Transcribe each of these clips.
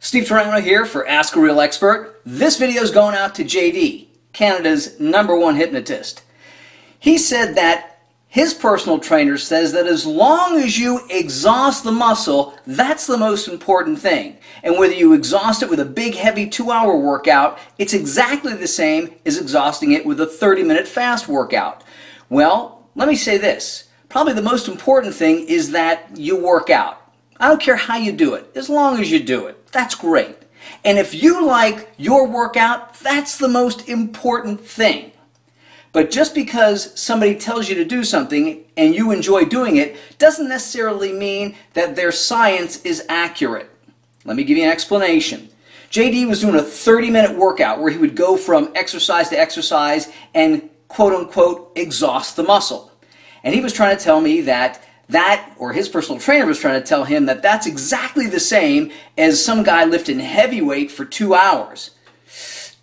Steve Turano here for Ask a Real Expert. This video is going out to JD, Canada's #1 hypnotist. He said that his personal trainer says that as long as you exhaust the muscle, that's the most important thing. And whether you exhaust it with a big, heavy 2-hour workout, it's exactly the same as exhausting it with a 30-minute fast workout. Well, let me say this. Probably the most important thing is that you work out. I don't care how you do it, as long as you do it. That's great. And if you like your workout, that's the most important thing. But just because somebody tells you to do something and you enjoy doing it doesn't necessarily mean that their science is accurate. Let me give you an explanation. JD was doing a 30-minute workout where he would go from exercise to exercise and quote-unquote exhaust the muscle. And he was trying to tell me or his personal trainer was trying to tell him that that's exactly the same as some guy lifting heavy weight for 2 hours.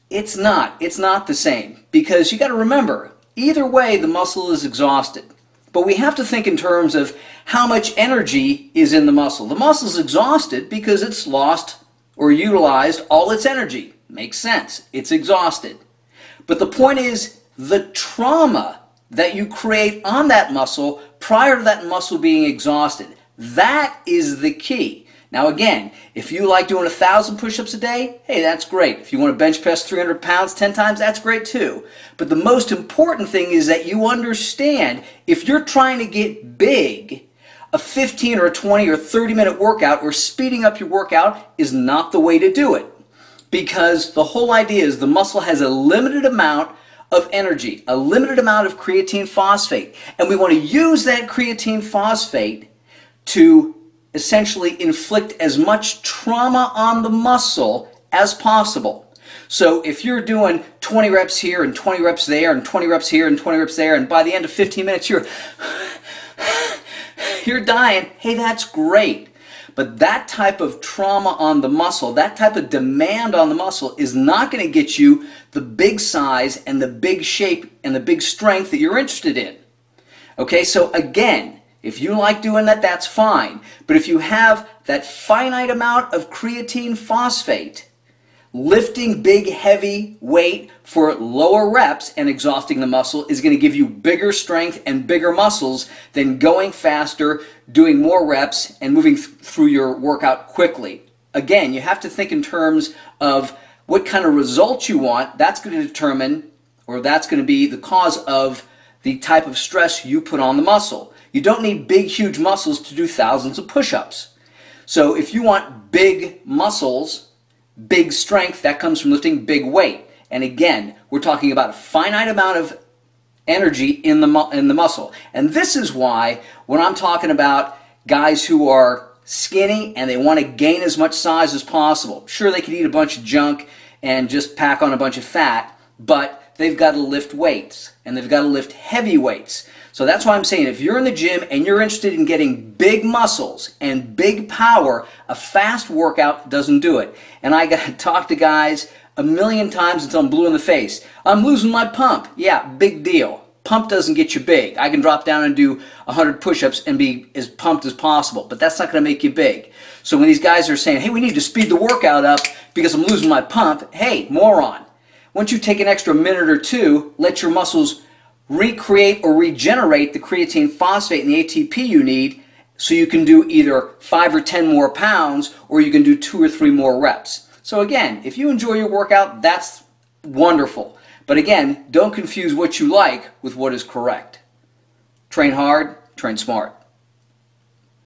It's not the same, because you got to remember, either way the muscle is exhausted. But we have to think in terms of how much energy is in the muscle. The muscle is exhausted because it's lost or utilized all its energy. Makes sense. It's exhausted. But the point is the trauma that you create on that muscle prior to that muscle being exhausted. That is the key. Now again, if you like doing 1,000 push-ups a day, hey, that's great. If you want to bench press 300 pounds 10 times, that's great too. But the most important thing is that you understand if you're trying to get big, a 15 or a 20 or 30-minute workout or speeding up your workout is not the way to do it. Because the whole idea is the muscle has a limited amount of energy, a limited amount of creatine phosphate. And we want to use that creatine phosphate to essentially inflict as much trauma on the muscle as possible. So if you're doing 20 reps here and 20 reps there and 20 reps here and 20 reps there, and by the end of 15 minutes you're dying, hey, that's great. But that type of trauma on the muscle, that type of demand on the muscle is not going to get you the big size and the big shape and the big strength that you're interested in. Okay, so again, if you like doing that, that's fine. But if you have that finite amount of creatine phosphate, lifting big, heavy weight for lower reps and exhausting the muscle is going to give you bigger strength and bigger muscles than going faster, doing more reps, and moving through your workout quickly. Again, you have to think in terms of what kind of results you want. That's going to determine, or that's going to be the cause of the type of stress you put on the muscle. You don't need big, huge muscles to do thousands of push-ups. So if you want big muscles, big strength, that comes from lifting big weight. And again, we're talking about a finite amount of energy in the muscle. And this is why when I'm talking about guys who are skinny and they want to gain as much size as possible, sure, they could eat a bunch of junk and just pack on a bunch of fat, but they've got to lift weights, and they've got to lift heavy weights. So that's why I'm saying if you're in the gym and you're interested in getting big muscles and big power, a fast workout doesn't do it. And I got to talk to guys a million times until I'm blue in the face. I'm losing my pump. Yeah, big deal. Pump doesn't get you big. I can drop down and do 100 push-ups and be as pumped as possible, but that's not going to make you big. So when these guys are saying, hey, we need to speed the workout up because I'm losing my pump, hey, moron. Once you take an extra minute or two, let your muscles recreate or regenerate the creatine phosphate and the ATP you need so you can do either 5 or 10 more pounds or you can do 2 or 3 more reps. So again, if you enjoy your workout, that's wonderful. But again, don't confuse what you like with what is correct. Train hard, train smart.